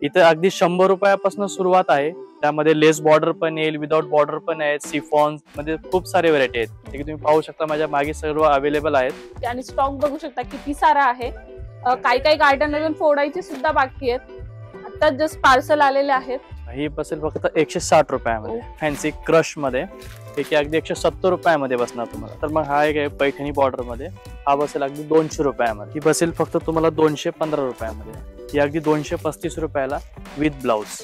इथे अगदी 100 रुपयापासून सुरुवात आहे. त्यामध्ये लेस बॉर्डर पण येईल, विदाउट बॉर्डर पण आहेत, सिफॉन मध्ये खूप सारे व्हरायटी आहेत. जे की तुम्ही पाहू शकता माझ्या मागे सर्व अवेलेबल आहेत. आणि स्टॉक बघू शकता किती सारा आहे. काही काही गार्डन अजून फोडायचे सुद्धा बाकी आहेत. आता जस्ट पार्सल आलेले आहेत. ही बसेल फक्त 160 रुपयामध्ये फॅन्सी क्रश मध्ये. हे अगदी 170 रुपयामध्ये बसणार तुम्हाला. तर मग हा एक आहे पैठणी बॉर्डर मध्ये, हा बसेल अगदी 200 रुपयामध्ये. ही बसेल फक्त तुम्हाला 215 रुपयामध्ये. ही अगदी 235 रुपयाला विथ ब्लाउज.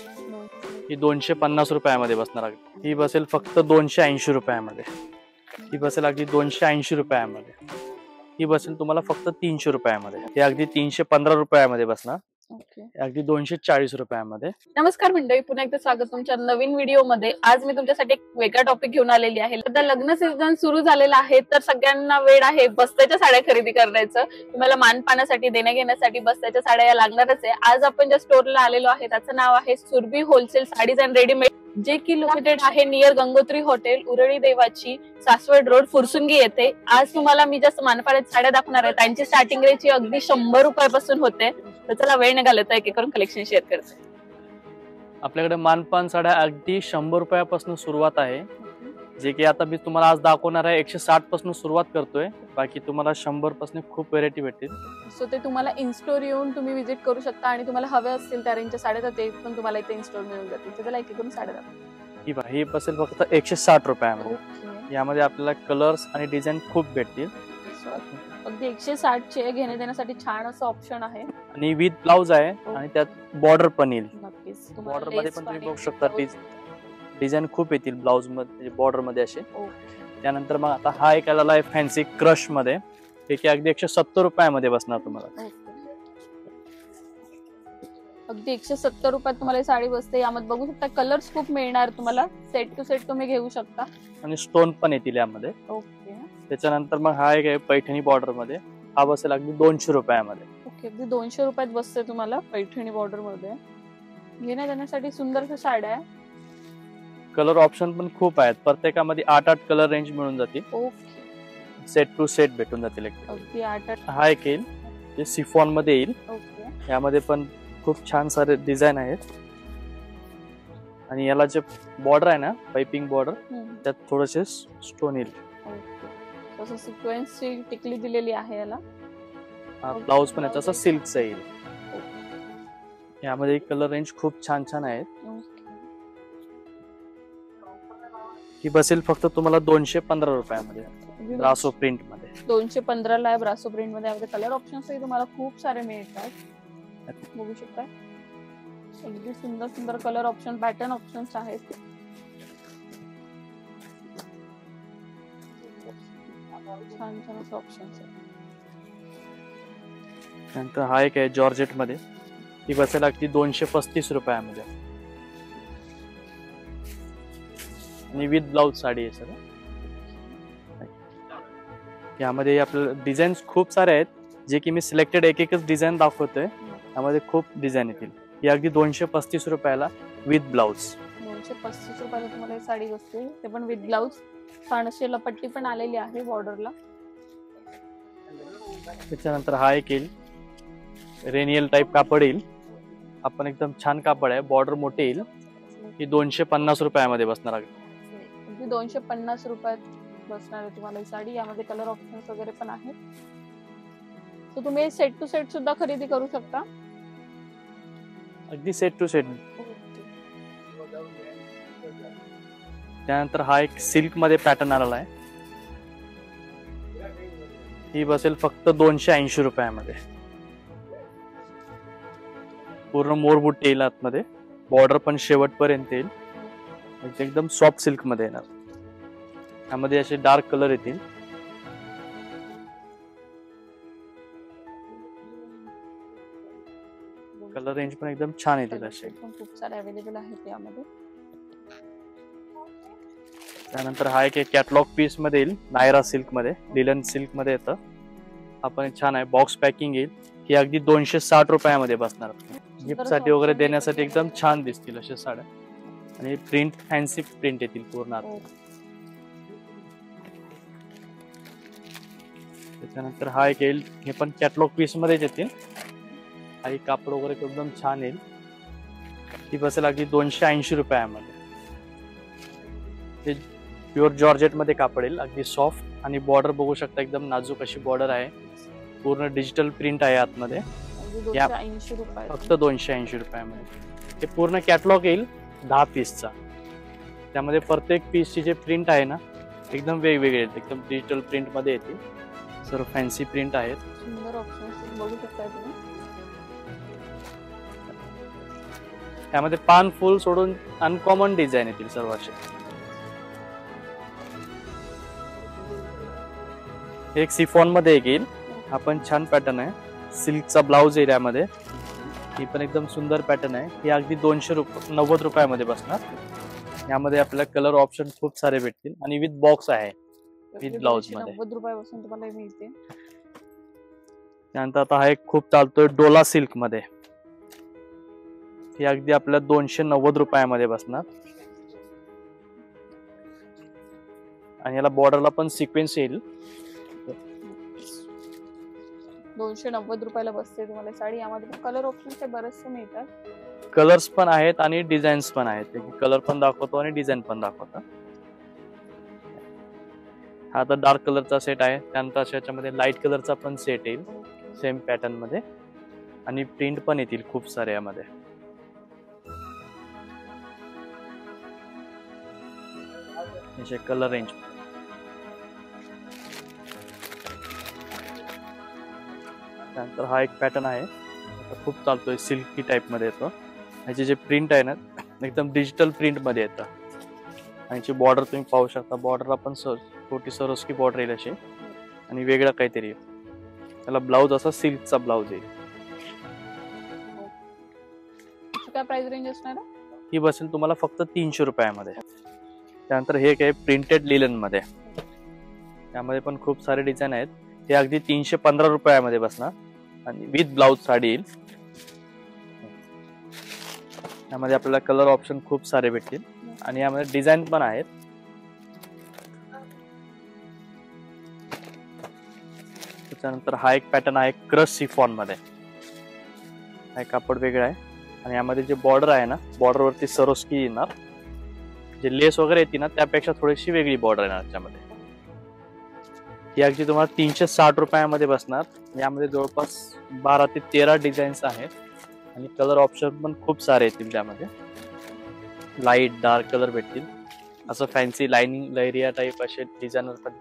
ही 250 रुपयामध्ये बसणार. ही बसेल फक्त 280 रुपयामध्ये. ही बसेल अगदी 280 रुपयामध्ये. ही बसेल तुम्हाला फक्त 300 रुपयामध्ये. ही अगदी 315 रुपयामध्ये बसणार. अगदी 240 रुपयामध्ये. नमस्कार मंडळी, पुन्हा एकदा स्वागत तुमच्या नवीन व्हिडिओ मध्ये. आज मी तुमच्यासाठी एक वेगळा टॉपिक घेऊन आलेली आहे. सध्या लग्न सीझन सुरू झालेला आहे, तर सगळ्यांना वेळ आहे बस्त्याच्या साड्या खरेदी करण्याचं. तुम्हाला मानपानासाठी, देण्या घेण्यासाठी बस्त्याच्या साड्या या लागणारच आहे. आज आपण ज्या स्टोरला आलेलो आहे त्याचं नाव आहे Surabhi wholesale sarees and readymade, जे की लोकेटेड आहे नियर गंगोत्री हॉटेल, उरळी देवाची, सासवड रोड, फुरसुंगी येथे. आज तुम्हाला मी ज्या मानपानाच्या साड्या दाखवणार आहे त्यांची स्टार्टिंग रेंज अगदी 100 रुपयापासून होते. तर चला वेळ न घालवता एक एक करून कलेक्शन शेअर करते. आपल्याकडे मानपान साड्या अगदी 100 रुपयापासून सुरुवात आहे. जे की आता मी तुम्हाला आज दाखवणार आहे 160 पासून सुरुवात करतोय. बाकी तुम्हाला 100 पासून खूप व्हेरायटी भेटतील. सो ते तुम्हाला इन्स्टोर येऊन तुम्ही विजिट करू शकता आणि तुम्हाला हवे असतील त्या रेंजच्या साड्या तर ते पण तुम्हाला इथे इन्स्टोर मिळून जातील. त्याला एक एक करून साड्या दाखवा. ही बसेल फक्त 160 रुपयामध्ये. यामध्ये आपल्याला कलर्स आणि डिझाईन खूप भेटतील. अगदी 160 चे घेणे देण्यासाठी छान असं ऑप्शन आहे. आणि विथ ब्लाउज आहे आणि त्यात बॉर्डर पण येईल. नक्कीच बॉर्डर मध्ये पण तुम्ही बघू शकता डिझाईन खूप येतील ब्लाउज मध्ये, बॉर्डर मध्ये असे. त्यानंतर मग आता हा एक आलेला आहे फॅन्सी क्रश मध्ये. हे अगदी 170 रुपयामध्ये बसणार तुम्हाला. अगदी 170 रुपयात तुम्हाला ही साडी बसते. यामध्ये बघू शकता कलर्स खूप मिळणार तुम्हाला. सेट टू सेट तुम्ही घेऊ शकता आणि स्टोन पण येतील यामध्ये. त्याच्यानंतर मग हा एक आहे पैठणी बॉर्डर मध्ये. हा बसेल अगदी 200 रुपयामध्ये. अगदी 200 रुपयात बसते तुम्हाला पैठणी बॉर्डर मध्ये. घेण्या देण्यासाठी सुंदर साड्या आहे. कलर ऑप्शन पण खूप आहेत. प्रत्येकामध्ये 8-8 कलर रेंज मिळून जातील. सेट टू सेट भेटून जातील. अगदी 8-8. हा एक येईल जे सिफॉन मध्ये येईल. यामध्ये पण खूप छान सारे डिझाईन आहेत. आणि याला जे बॉर्डर आहे ना, पाइपिंग बॉर्डर, त्यात थोडेसे स्टोन येईल. तसं सिक्वेन्सची टिकली दिलेली आहे याला. ब्लाउज पण आहे तसं सिल्कचा येईल. यामध्ये कलर रेंज खूप छान छान आहेत. ही बसेल फक्त तुम्हाला 215 रुपयामध्ये ब्रासो प्रिंट मध्ये. 215 ला ब्रासो प्रिंट मध्ये. यामध्ये कलर ऑप्शन्स तुम्हाला खूप सारे मिळतात. बघू शकता अगदी सुंदर सुंदर कलर ऑप्शन, पॅटर्न ऑप्शन्स आहेत. छान छान असे ऑप्शन्स आहेत. नंतर हा एक आहे जॉर्जेट मध्ये. ही बसेल अगदी 235 रुपयामध्ये आणि विथ ब्लाउज साडी आहे सर. यामध्ये आपल्याला डिझाईन्स खूप सारे आहेत, जे की मी सिलेक्टेड एक एकच डिझाईन दाखवतोय. यामध्ये खूप डिझाईन येतील. ही अगदी 235 रुपयाला विथ ब्लाउज. 235 रुपयाला तुम्हाला साडी बसते, ते पण विथ ब्लाउज. छान अशी लपट्टी पण आलेली आहे बॉर्डरला. त्याच्यानंतर हा एक येईल रेनियल टाइप कापड येईल. आपण एकदम छान कापड आहे, बॉर्डर मोठे येईल. ही 250 रुपयामध्ये बसणार आहे. 250 रुपयात बसणार आहे तुम्हाला ही साडी. यामध्ये कलर ऑप्शन्स वगैरे पण आहेत. तर तुम्ही सेट टू सेट सुद्धा खरेदी करू शकता. अगदी सेट टू सेट. त्यानंतर हा एक सिल्क मध्ये पॅटर्न आलेला आहे. ही बसेल फक्त 280 रुपयामध्ये. पूर्ण मोरबुट्टी येईल आतमध्ये. बॉर्डर पण शेवटपर्यंत येईल. एकदम सॉफ्ट सिल्क मध्ये येणार. यामध्ये असे डार्क कलर येतील. कलर रेंज पण एकदम छान येतील असे. खूप सारे अवेलेबल आहेत यामध्ये. त्यानंतर हा एक कॅटलॉग पीस मध्ये येईल. नायरा सिल्क मध्ये, लिलन सिल्क मध्ये येतं. आपण छान आहे. बॉक्स पॅकिंग येईल. ही अगदी 260 रुपयामध्ये बसणार. गिफ्ट साठी वगैरे देण्यासाठी एकदम छान दिसतील अशा साड्या. आणि प्रिंट फॅन्सी प्रिंट येतील पूर्ण. त्याच्यानंतर हा एक येईल. हे पण कॅटलॉग पीस मध्ये येतील. काही कापड वगैरे एकदम छान येईल. ती बसेल अगदी 280 रुपयामध्ये. हे प्युअर जॉर्जेट मध्ये कापड येईल, अगदी सॉफ्ट आणि बॉर्डर बघू शकता एकदम नाजूक अशी बॉर्डर आहे. पूर्ण डिजिटल प्रिंट आहे आतमध्ये. या 280 रुपये फक्त 280 रुपयामध्ये. हे पूर्ण कॅटलॉग येईल 10 पीसचा. त्यामध्ये प्रत्येक पीसची जे प्रिंट आहे ना एकदम वेगवेगळे आहेत, एकदम डिजिटल प्रिंट मध्ये येतील. सर्व फॅन्सी प्रिंट आहेत. सुंदर ऑप्शन्स बघू शकता तुम्ही. त्यामध्ये पान फुल सोडून अनकॉमन डिझाईन येतील सर्व असे. एक सिफॉन मध्ये एक येईल, हा पण छान पॅटर्न आहे. सिल्कचा ब्लाउज येईल यामध्ये. ही पण एकदम सुंदर पॅटर्न आहे. ही अगदी 290 रुपयामध्ये बसणार. यामध्ये आपल्याला कलर ऑप्शन खूप सारे भेटतील आणि विथ बॉक्स आहे, विथ ब्लाउज मध्ये. 90 रुपयापासून तुम्हाला हे मिळते. त्यानंतर आता हा एक खूप चालतोय डोला सिल्क मध्ये. ही अगदी आपल्याला 290 रुपयामध्ये बसणार आणि याला बॉर्डरला पण सिक्वेन्स येईल. 290 रुपयाला बसते तुम्हाला साडी. यामध्ये कलर ऑप्शन बरेचसे मिळतात. कलर्स पण आहेत आणि डिझाईन्स पण आहेत. कलर पण दाखवतो आणि डिझाईन पण दाखवतो. हा आता डार्क कलरचा सेट आहे. त्यानंतर याच्यामध्ये लाईट कलरचा पण सेट येईल सेम पॅटर्न मध्ये आणि प्रिंट पण येतील खूप सारे यामध्ये. कलर रेंज त्यानंतर हा एक पॅटर्न आहे, खूप चालतोय. सिल्की टाइप मध्ये येतो. ह्याचे जे प्रिंट आहे ना एकदम डिजिटल प्रिंट मध्ये येतं. आणि बॉर्डर तुम्ही पाहू शकता. बॉर्डरला पण छोटी सरोस्की बॉर्डर येईल अशी आणि वेगळं काहीतरी येईल. त्याला ब्लाउज असा सिल्कचा ब्लाउज येईल. काय प्राइस रेंज असणार? ही बसेल तुम्हाला फक्त 300 रुपयामध्ये. त्यानंतर हे काय प्रिंटेड लिलन मध्ये. यामध्ये पण खूप सारे डिझाईन आहेत. हे अगदी 315 रुपयामध्ये बसणार आणि विथ ब्लाउज साडी येईल. यामध्ये आपल्याला कलर ऑप्शन खूप सारे भेटतील आणि यामध्ये डिझाईन पण आहेत. त्याच्यानंतर हा एक पॅटर्न आहे क्रश सिफॉन मध्ये. हा कापड वेगळा आहे आणि यामध्ये जे बॉर्डर आहे ना बॉर्डर वरती सरोस्की येणार. जे लेस वगैरे येते ना त्यापेक्षा थोडीशी वेगळी बॉर्डर येणार त्याच्यामध्ये. ही अगदी तुम्हाला 360 रुपयामध्ये बसणार. यामध्ये जवळपास 12 ते 13 डिझाईन्स आहेत आणि कलर ऑप्शन पण खूप सारे येतील. त्यामध्ये लाईट डार्क कलर भेटतील. असं फॅन्सी लाइनिंग लहरिया टाइप असे डिझायनर पण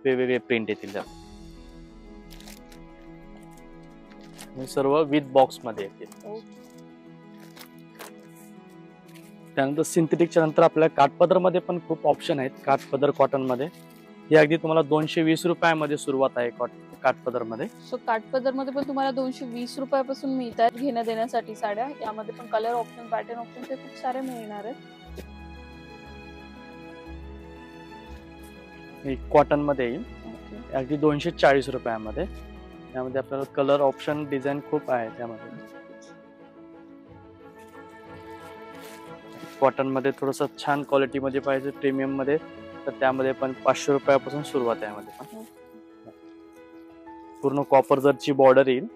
वेगवेगळे प्रिंट येतील. सर्व विथ बॉक्स मध्ये येतील. त्यानंतर सिंथेटिकच्या नंतर आपल्याला काठपदर मध्ये पण खूप ऑप्शन आहेत. काठपदर कॉटन मध्ये ही अगदी तुम्हाला 220 रुपयामध्ये सुरुवात आहे काठपदर मध्ये. सो काठपदर मध्ये पण तुम्हाला 220 रुपयापासून मिळतात घेण्या देण्यासाठी साड्या. यामध्ये पण कलर ऑप्शन पॅटर्न ऑप्शन ते खूप सारे मिळणार आहेत. कॉटन मध्ये येईल अगदी 240 रुपयामध्ये. यामध्ये आपल्याला कलर ऑप्शन डिझाईन खूप आहे. त्यामध्ये कॉटन मध्ये थोडस छान क्वालिटी मध्ये पाहिजे प्रीमियम मध्ये तर त्यामध्ये पण 500 रुपयापासून सुरुवात आहे. यामध्ये पण पूर्ण कॉपर जरची बॉर्डर येईल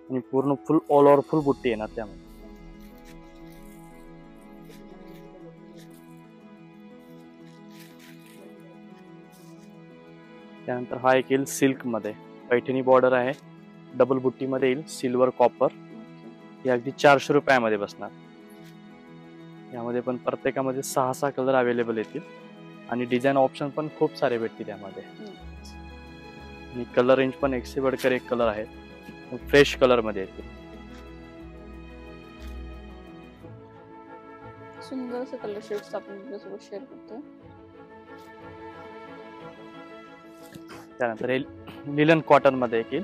आणि पूर्ण फुल ऑल ओव्हर फुल बुट्टी येणार त्यामध्ये. त्यानंतर हा एक येईल सिल्क मध्ये. पैठणी बॉर्डर आहे. डबल बुट्टी मध्ये येईल. Silver copper. ही अगदी 400 रुपयामध्ये बसणार. यामध्ये पण प्रत्येकामध्ये 6 कलर अवेलेबल येतील आणि डिझाईन ऑप्शन पण खूप सारे भेटतील यामध्ये. आणि कलर रेंज पण एक से बढ़कर एक कलर आहे. फ्रेश कलर मध्ये येतील. सुंदर असे कलर शेड्स आपण तुमच्यासोबत शेअर करतो. त्यानंतर हे लिलन कॉटन मध्ये येईल.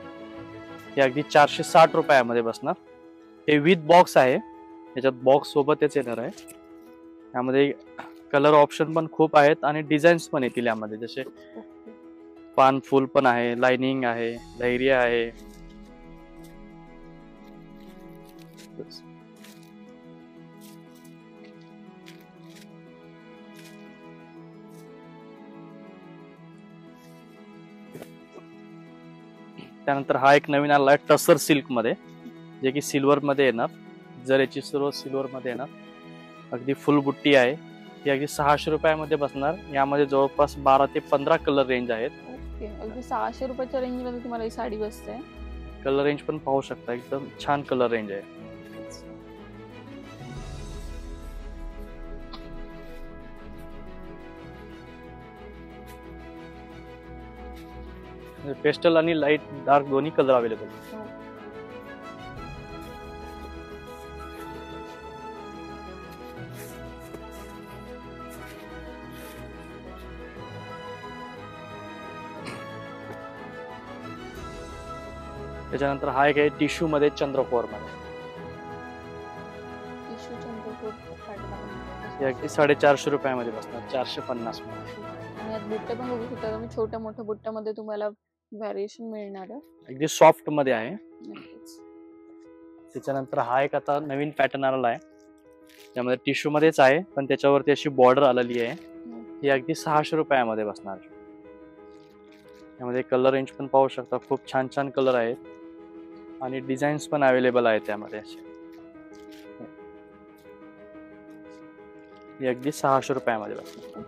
हे अगदी 460 रुपयामध्ये बसणार. हे विथ बॉक्स आहे. याच्यात बॉक्स सोबतच येणार आहे. यामध्ये कलर ऑप्शन पण खूप आहेत आणि डिझाईन्स पण येतील यामध्ये. जसे पान फुल पण आहे, लाइनिंग आहे, लहरिया आहे. त्यानंतर हा एक नवीन आला आहे टसर सिल्क मध्ये जे की सिल्वर मध्ये येणार. जर सुरुवात सिल्वर मध्ये आहे ना, अगदी फुल बुट्टी आहे. ही अगदी 600 रुपयामध्ये बसणार. यामध्ये जवळपास 12 ते 15 कलर रेंज आहेत. ओके, अगदी 600 रुपयाच्या रेंज मध्ये तुम्हाला ही साडी बसते. कलर रेंज पण पाहू शकता, एकदम छान कलर रेंज आहे. पेस्टल आणि लाईट डार्क दोन्ही कलर अवेलेबल. त्याच्यानंतर हा एक आहे टिश्यू मध्ये चंद्रकोर मध्ये. टिश्यू चंद्रकोर pattern हे अगदी 450 रुपयामध्ये बसणार, 450 मध्ये. आणि यात बुट्टे पण बघू शकता तुम्ही, छोट्या मोठ्या बुट्ट्यामध्ये तुम्हाला व्हॅरिएशन मिळणार आहे. अगदी सॉफ्ट मध्ये आहे. नक्कीच. त्याच्यानंतर हा एक आता नवीन पॅटर्न आलेला आहे. त्यामध्ये टिश्यू मध्येच आहे, पण त्याच्यावरती अशी बॉर्डर आलेली आहे. ही अगदी 600 रुपयामध्ये बसणार. यामध्ये कलर रेंज पण पाहू शकता, खूप छान छान कलर आहेत आणि डिझाईन्स पण अवेलेबल आहेत त्यामध्ये असे. ही अगदी 600 रुपयामध्ये बसणार.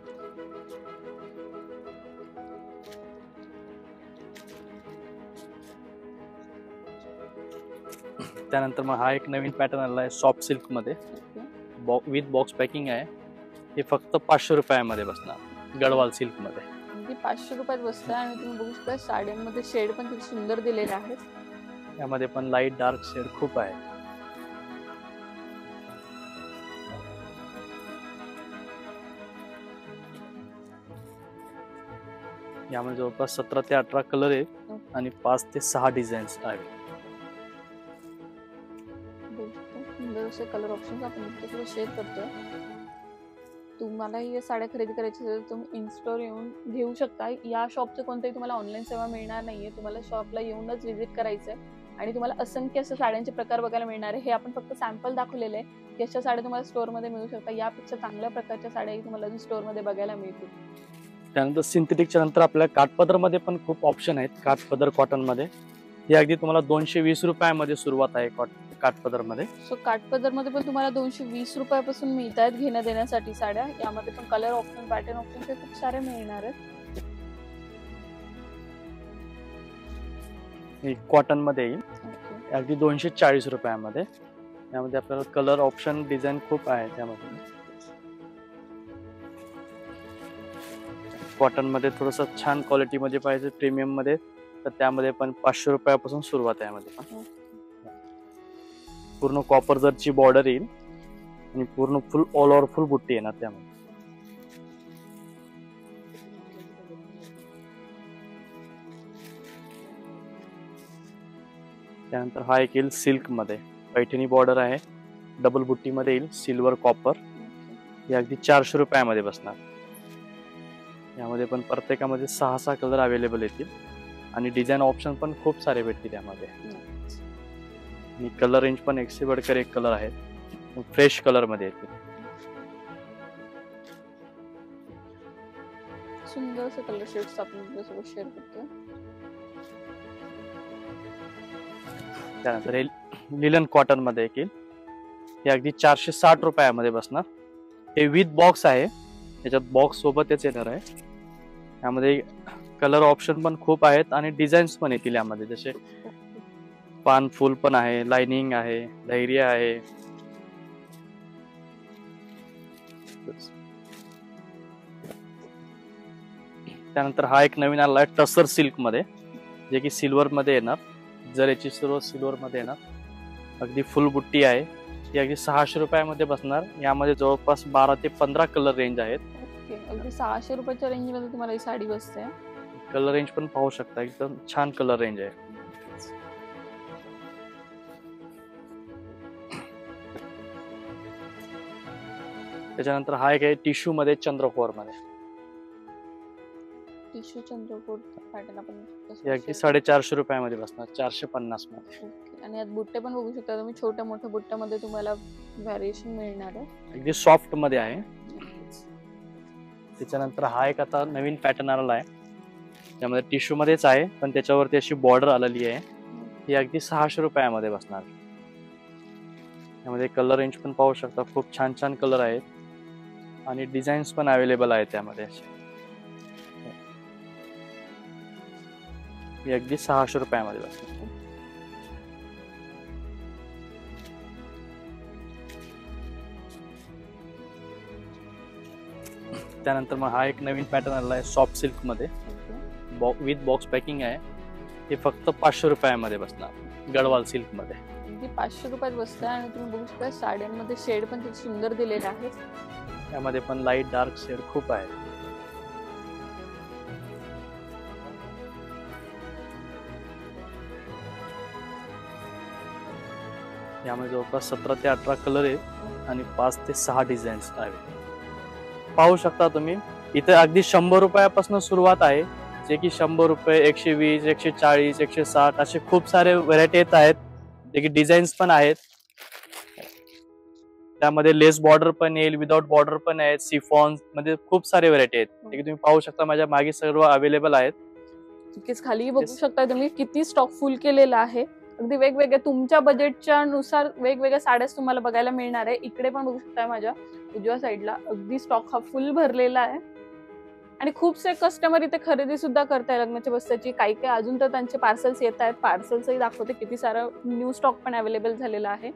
त्यानंतर मग हा एक नवीन पॅटर्न आलेला आहे सॉफ्ट सिल्क मध्ये, विथ बॉक्स पॅकिंग आहे. हे फक्त 500 रुपयामध्ये बसणार, गडवाल सिल्क मध्ये. अगदी 500 रुपयात बसतं. आणि तुम्ही बघू शकता साड्यांमध्ये शेड पण किती सुंदर दिलेले आहेत. यामध्ये पण लाईट डार्क शेड खूप आहे. यामध्ये जवळपास 17 ते 18 कलर आहेत आणि 5 ते 6 डिझाईन्स आहेत. सुंदर असे कलर ऑप्शन्स आपण तुमच्यासोबत शेअर करतोय. तुम्हाला ही साड्या खरेदी करायची असेल तर तुम्ही इनस्टॉर येऊन घेऊ शकता. या शॉपचं कोणतंही तुम्हाला ऑनलाईन सेवा मिळणार नाहीये. तुम्हाला शॉपला येऊनच व्हिजिट करायचं आहे आणि तुम्हाला असंख्य असं साड्यांचे प्रकार बघायला मिळणार आहे. हे आपण फक्त सॅम्पल दाखवलेले आहे. अशा साड्या तुम्हाला स्टोअरमध्ये मिळू शकतात. यापेक्षा चांगल्या प्रकारच्या साड्याही तुम्हाला अजून स्टोअरमध्ये बघायला मिळतील. त्यानंतर सिंथेटिकच्या नंतर आपल्या काठपदर मध्ये पण खूप ऑप्शन आहेत. काठपदर कॉटन मध्ये ही अगदी तुम्हाला 220 रुपयामध्ये सुरुवात आहे काठपदर मध्ये. सो काठपदर मध्ये पण तुम्हाला 220 रुपयापासून मिळत आहेत घेण्या देण्यासाठी साड्या. यामध्ये पण कलर ऑप्शन, पॅटर्न ऑप्शन हे खूप सारे मिळणार आहेत. ही कॉटन मध्ये येईल, अगदी 240 रुपयामध्ये. यामध्ये आपल्याला कलर ऑप्शन, डिझाईन खूप आहे. त्यामध्ये कॉटन मध्ये थोडस छान क्वालिटी मध्ये पाहिजे, प्रीमियम मध्ये, तर त्यामध्ये पण 500 रुपयापासून सुरुवात आहे. यामध्ये पण पूर्ण कॉपर जरची बॉर्डर येईल आणि पूर्ण फुल ऑल ओव्हर फुल बुट्टी येणार त्यामध्ये. त्यानंतर हा एक येईल सिल्क मध्ये, पैठणी बॉर्डर आहे, डबल बुट्टी मध्ये येईल, सिल्वर कॉपर. हे अगदी 400 रुपयामध्ये बसणार. यामध्ये पण प्रत्येकामध्ये 6-6 कलर अवेलेबल येतील आणि डिझाईन ऑप्शन पण खूप सारे भेटतील यामध्ये. आणि कलर रेंज पण एक से बढ़कर एक कलर आहेत, फ्रेश कलर मध्ये येतील. सुंदर असे कलर शेड्स आपण तुमच्यासोबत शेअर करतोय. त्यानंतर हे लिलन कॉटन मध्ये येईल. हे अगदी 460 रुपयामध्ये बसणार. हे विथ बॉक्स आहे, याच्यात बॉक्स सोबतच येणार आहे. यामध्ये कलर ऑप्शन पण खूप आहेत आणि डिझाईन्स पण येतील यामध्ये, जसे पान फुल पण आहे, लाइनिंग आहे, धैर्य आहे. त्यानंतर हा एक नवीन आला आहे टसर सिल्क मध्ये, जे की सिल्वर मध्ये येणार. जर याची सुरुवात सिल्वर मध्ये येणार, अगदी फुल बुट्टी आहे. ही अगदी 600 रुपयामध्ये बसणार. यामध्ये जवळपास 12 ते 15 कलर रेंज आहेत. अगदी 600 रुपयाच्या रेंज मध्ये तुम्हाला ही साडी बसते. कलर रेंज पण पाहू शकता, एकदम छान कलर रेंज आहे. त्याच्यानंतर हा एक आहे टिश्यू मध्ये चंद्रकोर मध्ये. टिश्यू चंद्रकोर पॅटर्न आपण हे अगदी 450 रुपयामध्ये बसणार, 450 मध्ये. आणि यात बुट्टे पण बघू शकता तुम्ही, छोट्या मोठ्या बुट्ट्यामध्ये तुम्हाला व्हॅरिएशन मिळणार आहे. अगदी सॉफ्ट मध्ये आहे. त्याच्यानंतर हा एक आता नवीन पॅटर्न आलेला आहे. त्यामध्ये टिश्यू मध्येच आहे, पण त्याच्यावरती अशी बॉर्डर आलेली आहे. ही अगदी 600 रुपयामध्ये बसणार. यामध्ये कलर रेंज पण पाहू शकता, खूप छान छान कलर आहेत आणि डिझाईन्स पण अवेलेबल आहेत त्यामध्ये असे. हे अगदी 600 रुपयामध्ये बसणार. त्यानंतर मग हा एक नवीन पॅटर्न आला आहे सॉफ्ट सिल्क मध्ये, विथ बॉक्स पॅकिंग आहे. हे फक्त 500 रुपयामध्ये बसणार, गडवाल सिल्क मध्ये. अगदी 500 रुपयात बसतं आणि तुम्ही बघू शकता साड्यांमध्ये शेड पण किती सुंदर दिलेले आहेत. त्यामध्ये पण लाईट डार्क शेड खूप आहे. यामध्ये जवळपास 17 ते 18 कलर आहेत आणि 5 ते 6 डिझाईन्स आहेत. पाहू शकता तुम्ही इथे अगदी 100 रुपयापासून सुरुवात आहे, जे की 100 रुपये, 120, 140, 160 असे खूप सारे व्हरायटी येत आहेत, जे की डिझाईन्स पण आहेत. त्यामध्ये लेस बॉर्डर पण येईल, विदाउट बॉर्डर पण आहेत, सिफॉन मध्ये खूप सारे व्हरायटी आहेत, जे की तुम्ही पाहू शकता माझ्या मागे सर्व अवेलेबल आहेत. नक्कीच खाली बघू शकता तुम्ही किती स्टॉक फुल केलेला आहे. अगदी वेगवेगळे तुमच्या बजेटच्या नुसार वेगवेगळ्या साड्याच तुम्हाला बघायला मिळणार आहे. इकडे पण बघू शकता माझ्या उजव्या साईडला अगदी स्टॉक हा फुल भरलेला आहे आणि खूपसे कस्टमर इथे खरेदी सुद्धा करताय लग्नाच्या बस्त्याची. काही काही अजून तर त्यांचे पार्सल्स येत आहेत, पार्सल्सही दाखवते किती सारा न्यू स्टॉक पण अवेलेबल झालेला आहे.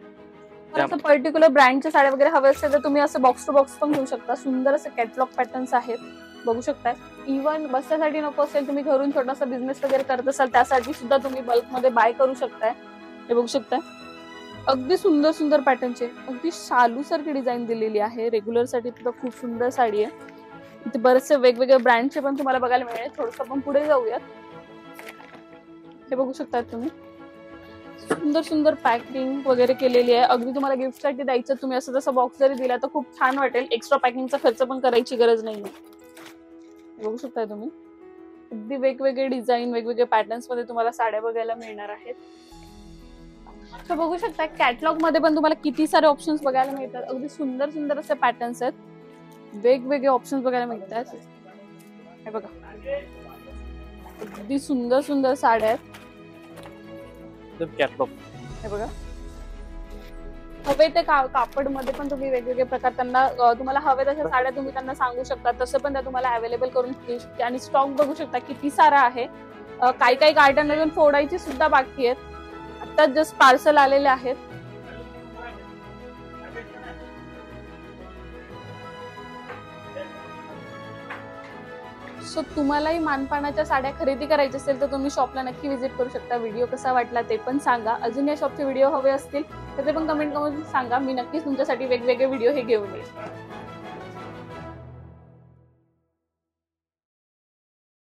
तर असं पर्टिक्युलर ब्रँडच्या साड्या वगैरे हवे असेल तर तुम्ही असं बॉक्स टू बॉक्स पण घेऊ शकता. सुंदर असे कॅटलॉग पॅटर्न्स आहेत बघू शकताय. इव्हन बसण्यासाठी नको असेल, तुम्ही घरून छोटासा बिझनेस वगैरे करत असाल त्यासाठी सुद्धा तुम्ही बल्कमध्ये बाय करू शकताय. हे बघू शकताय अगदी सुंदर सुंदर पॅटर्नचे, अगदी शालू सारखी डिझाईन दिलेली आहे. रेग्युलर साठी सुद्धा खूप सुंदर साडी आहे. इथे बरेचसे वेगवेगळे ब्रँडचे पण तुम्हाला बघायला मिळेल. थोडस आपण पुढे जाऊयात. हे बघू शकता तुम्ही सुंदर सुंदर पॅकिंग वगैरे केलेली आहे. अगदी तुम्हाला गिफ्ट साठी द्यायचं, तुम्ही असं तसं बॉक्स जरी दिला तर खूप छान वाटेल. एक्स्ट्रा पॅकिंगचा खर्च पण करायची गरज नाहीये. बघू शकताय तुम्ही अगदी वेगवेगळे डिझाईन, वेगवेगळे पॅटर्न्स मध्ये तुम्हाला साड्या बघायला मिळणार आहेत. तर बघू शकता कॅटलॉग मध्ये पण तुम्हाला किती सारे ऑप्शन्स बघायला मिळतात. अगदी सुंदर सुंदर असे पॅटर्न्स आहेत, वेगवेगळे ऑप्शन्स बघायला मिळतात. हे बघा अगदी सुंदर सुंदर साड्या आहेत. कॅटलॉग हे बघा हवे ते कापड मध्ये पण तुम्ही वेगवेगळे प्रकार त्यांना तुम्हाला हवे तशा साड्या तुम्ही त्यांना सांगू शकता, तसं पण त्या तुम्हाला अवेलेबल करून देऊ शकते. आणि स्टॉक बघू शकता किती सारा आहे. काही काही गार्डन अजून फोडायची सुद्धा बाकी आहेत. आता जस्ट पार्सल आलेले आहेत. सो तुम्हालाही मानपानाच्या साड्या खरेदी करायची असेल तर तुम्ही शॉपला नक्की व्हिजिट करू शकता. व्हिडिओ कसा वाटला ते पण सांगा. अजून या शॉपचे व्हिडिओ हवे असतील तर ते पण कमेंट करून सांगा. मी नक्कीच तुमच्यासाठी वेगवेगळे व्हिडिओ हे घेऊन येईल.